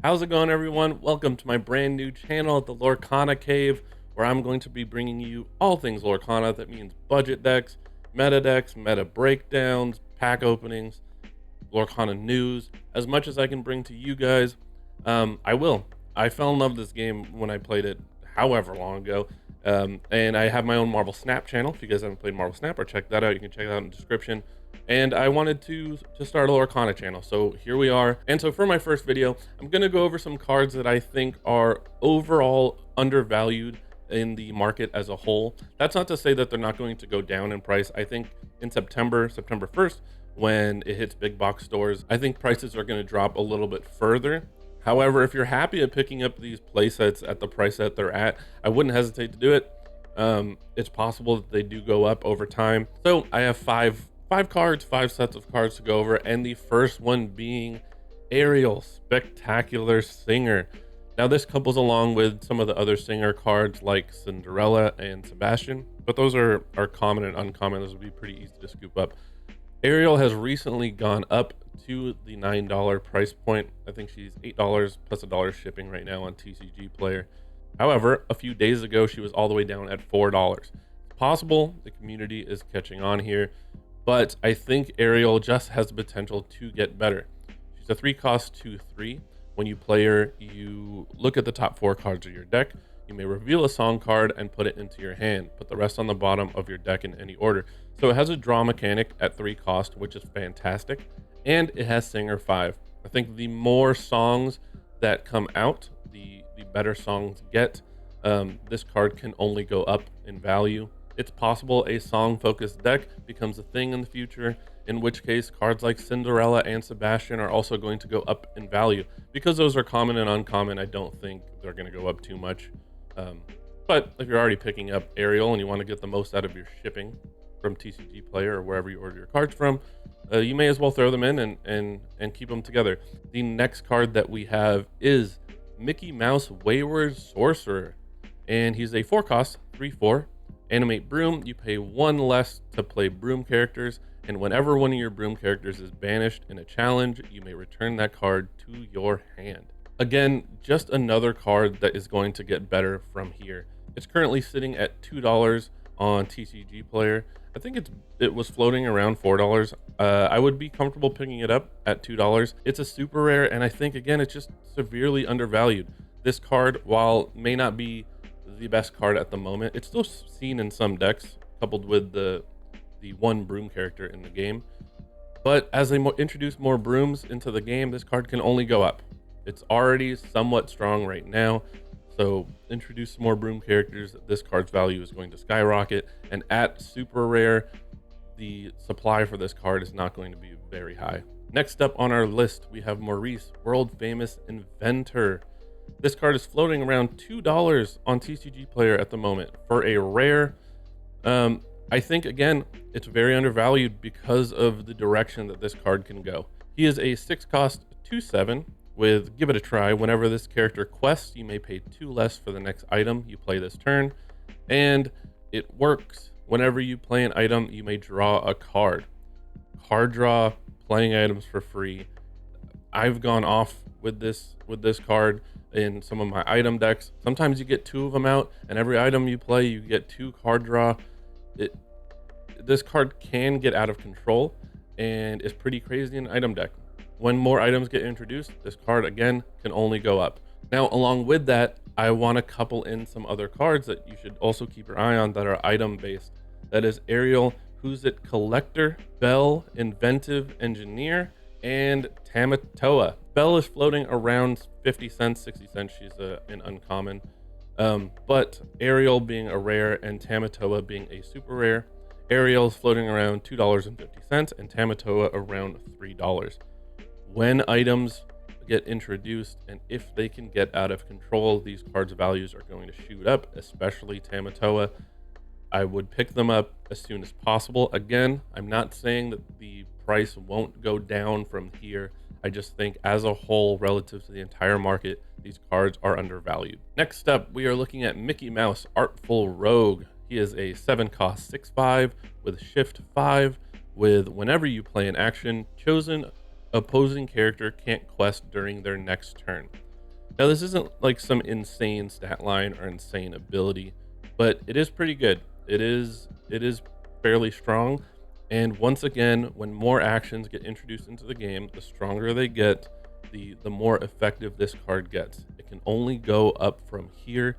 How's it going, everyone? Welcome to my brand new channel at the Lorcana Cave, where I'm going to be bringing you all things Lorcana. That means budget decks, meta breakdowns, pack openings, Lorcana news. As much as I can bring to you guys, I will. I fell in love with this game when I played it however long ago. And I have my own Marvel Snap channel. If you guys haven't played Marvel Snap or check that out, you can check that out in the description. And I wanted to start a Lorcana channel, so here we are. And so for my first video, I'm going to go over some cards that I think are overall undervalued in the market as a whole. That's not to say that they're not going to go down in price. I think in September 1st, when it hits big box stores, I think prices are going to drop a little bit further. However, if you're happy at picking up these playsets at the price that they're at, I wouldn't hesitate to do it. It's possible that they do go up over time. So I have five cards, 5 sets of cards to go over, and the first one being Ariel, Spectacular Singer. Now this couples along with some of the other Singer cards like Cinderella and Sebastian, but those are common and uncommon. Those would be pretty easy to scoop up. Ariel has recently gone up to the $9 price point. I think she's $8 plus $1 shipping right now on TCG Player. However, a few days ago, she was all the way down at $4. It's possible the community is catching on here, but I think Ariel just has the potential to get better. She's a 3-cost 2/3. When you play her, you look at the top 4 cards of your deck. You may reveal a song card and put it into your hand. Put the rest on the bottom of your deck in any order. So it has a draw mechanic at 3 cost, which is fantastic. And it has Singer 5. I think the more songs that come out, the better songs get. This card can only go up in value. It's possible a song-focused deck becomes a thing in the future, in which case cards like Cinderella and Sebastian are also going to go up in value. Because those are common and uncommon, I don't think they're going to go up too much. But if you're already picking up Ariel and you want to get the most out of your shipping from TCG Player or wherever you order your cards from, you may as well throw them in and keep them together. The next card that we have is Mickey Mouse Wayward Sorcerer, and he's a 4-cost 3/4. Animate Broom. You pay 1 less to play Broom characters, and whenever one of your Broom characters is banished in a challenge, you may return that card to your hand. Again, just another card that is going to get better from here. It's currently sitting at $2 on TCG Player. I think it was floating around $4. I would be comfortable picking it up at $2. It's a super rare, and I think again it's just severely undervalued. This card, while may not be the best card at the moment, it's still seen in some decks, coupled with the one Broom character in the game. But as they introduce more Brooms into the game, this card can only go up. It's already somewhat strong right now, so introduce more Broom characters, this card's value is going to skyrocket. And at super rare, the supply for this card is not going to be very high. Next up on our list, we have Maurice, world famous inventor. This card is floating around $2 on TCG Player at the moment for a rare. I think again it's very undervalued because of the direction that this card can go. He is a 6-cost 2/7 with Give It a Try. Whenever this character quests, you may pay 2 less for the next item you play this turn, and it works. Whenever you play an item, you may draw a card. Card draw, playing items for free. I've gone off with this card in some of my item decks. Sometimes you get 2 of them out, and every item you play, you get 2 card draw. This card can get out of control and is pretty crazy in an item deck. When more items get introduced, this card again can only go up. Now, along with that, I want to couple in some other cards that you should also keep your eye on that are item based. That is Ariel, Who's It Collector, Belle, Inventive Engineer, and Tamatoa. Belle is floating around 50 cents, 60 cents. She's an uncommon. But Ariel being a rare and Tamatoa being a super rare. Ariel is floating around $2.50 and Tamatoa around $3. When items get introduced and if they can get out of control, these cards' values are going to shoot up, especially Tamatoa. I would pick them up as soon as possible. Again, I'm not saying that the price won't go down from here. I just think as a whole, relative to the entire market, these cards are undervalued. Next up, we are looking at Mickey Mouse Artful Rogue. He is a 7-cost 6/5 with Shift 5 with whenever you play an action, chosen opposing character can't quest during their next turn. Now, this isn't like some insane stat line or insane ability, but it is pretty good. It is fairly strong. And once again, when more actions get introduced into the game, the stronger they get, the more effective this card gets. It can only go up from here,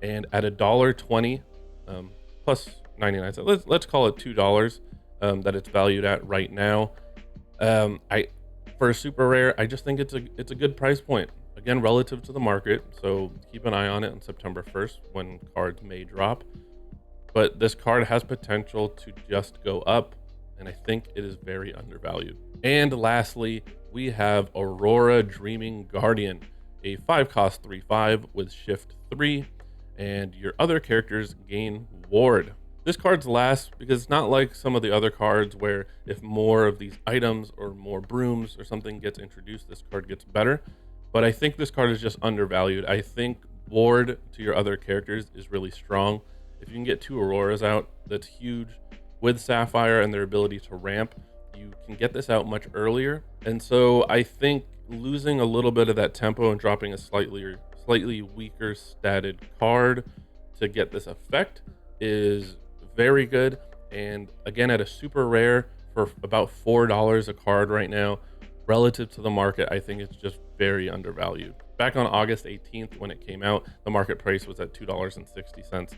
and at $1.20 plus 99 cents, let's call it $2 that it's valued at right now. I For a super rare, I just think it's a good price point. Again, relative to the market, so keep an eye on it on September 1st when cards may drop. But this card has potential to just go up, and I think it is very undervalued. And lastly, we have Aurora Dreaming Guardian, a 5-cost 3/5 with shift 3, and your other characters gain ward. This card's last because it's not like some of the other cards where if more of these items or more brooms or something gets introduced, this card gets better. But I think this card is just undervalued. I think ward to your other characters is really strong. If you can get 2 Auroras out, that's huge. With Sapphire and their ability to ramp, you can get this out much earlier. And so I think losing a little bit of that tempo and dropping a slightly weaker statted card to get this effect is very good. And again, at a super rare for about $4 a card right now, relative to the market, I think it's just very undervalued. Back on August 18th when it came out, the market price was at $2.60.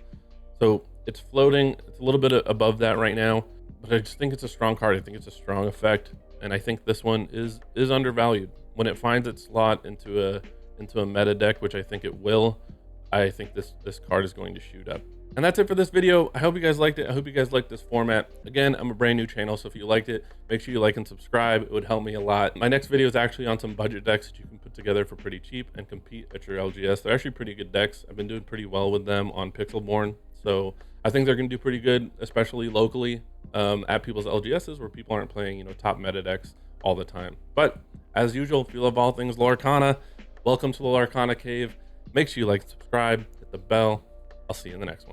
So it's floating, it's a little bit above that right now, but I just think it's a strong card. I think it's a strong effect, and I think this one is undervalued. When it finds its slot into a meta deck, which I think it will, I think this card is going to shoot up. And that's it for this video. I hope you guys liked it. I hope you guys liked this format. Again, I'm a brand new channel, so if you liked it, make sure you like and subscribe. It would help me a lot. My next video is actually on some budget decks that you can put together for pretty cheap and compete at your LGS. They're actually pretty good decks. I've been doing pretty well with them on Pixelborn, so I think they're going to do pretty good, especially locally at people's LGSs where people aren't playing, top meta decks all the time. But as usual, if you love all things Lorcana, welcome to the Lorcana Cave. Make sure you like and subscribe, hit the bell. I'll see you in the next one.